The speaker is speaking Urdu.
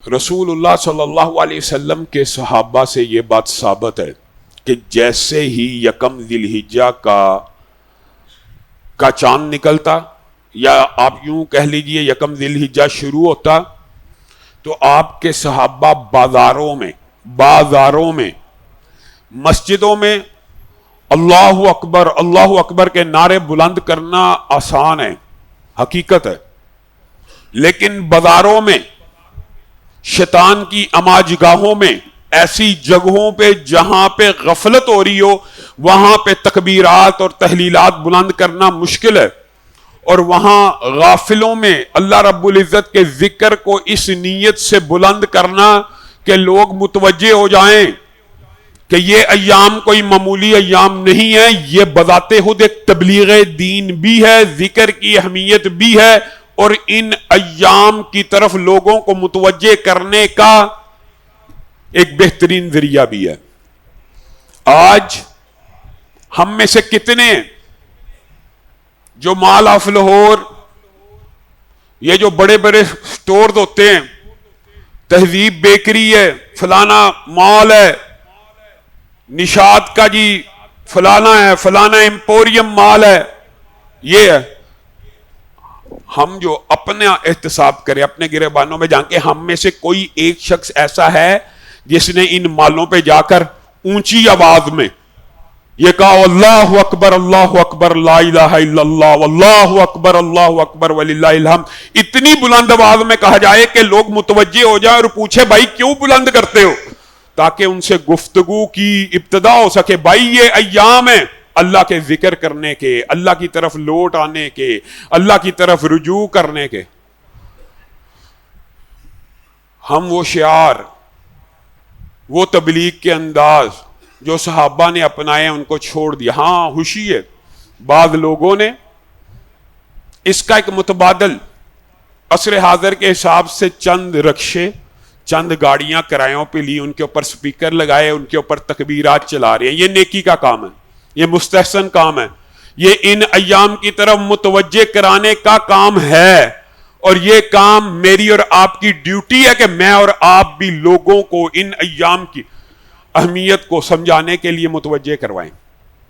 رسول اللہ صلی اللہ علیہ وسلم کے صحابہ سے یہ بات ثابت ہے کہ جیسے ہی یکم ذی الحجہ کا چاند نکلتا، یا آپ یوں کہہ لیجئے یکم ذی الحجہ شروع ہوتا، تو آپ کے صحابہ بازاروں میں مسجدوں میں اللہ اکبر کے نعرے بلند کرنا آسان ہے، حقیقت ہے، لیکن بازاروں میں، شیطان کی اماجگاہوں میں، ایسی جگہوں پہ جہاں پہ غفلت ہو رہی ہو، وہاں پہ تکبیرات اور تحلیلات بلند کرنا مشکل ہے، اور وہاں غافلوں میں اللہ رب العزت کے ذکر کو اس نیت سے بلند کرنا کہ لوگ متوجہ ہو جائیں کہ یہ ایام کوئی معمولی ایام نہیں ہے، یہ بذات خود ایک تبلیغ دین بھی ہے، ذکر کی اہمیت بھی ہے، اور ان ایام کی طرف لوگوں کو متوجہ کرنے کا ایک بہترین ذریعہ بھی ہے۔ آج ہم میں سے کتنے جو مال آف لاہور، یہ جو بڑے بڑے سٹورز ہوتے ہیں، تہذیب بیکری ہے، فلانا مال ہے، نشاد کا جی فلانا ہے، فلانا ایمپوریم مال ہے، یہ ہے، ہم جو اپنا احتساب کریں اپنے گریبانوں میں جان کے ہم میں سے کوئی ایک شخص ایسا ہے جس نے ان مالوں پہ جا کر اونچی آواز میں یہ کہا اللہ اکبر لا الہ الا اللہ واللہ اکبر وللہ الحمد، اتنی بلند آواز میں کہا جائے کہ لوگ متوجہ ہو جائیں اور پوچھے بھائی کیوں بلند کرتے ہو، تاکہ ان سے گفتگو کی ابتدا ہو سکے۔ بھائی یہ ایام ہیں اللہ کے ذکر کرنے کے، اللہ کی طرف لوٹ آنے کے، اللہ کی طرف رجوع کرنے کے۔ ہم وہ شعار، وہ تبلیغ کے انداز جو صحابہ نے اپنائے ان کو چھوڑ دیا۔ ہاں خوشی ہے، بعض لوگوں نے اس کا ایک متبادل عصر حاضر کے حساب سے چند رکشے، چند گاڑیاں کرایوں پہ لی، ان کے اوپر سپیکر لگائے، ان کے اوپر تکبیرات چلا رہے ہیں۔ یہ نیکی کا کام ہے، یہ مستحسن کام ہے، یہ ان ایام کی طرف متوجہ کرانے کا کام ہے، اور یہ کام میری اور آپ کی ڈیوٹی ہے کہ میں اور آپ بھی لوگوں کو ان ایام کی اہمیت کو سمجھانے کے لیے متوجہ کروائیں۔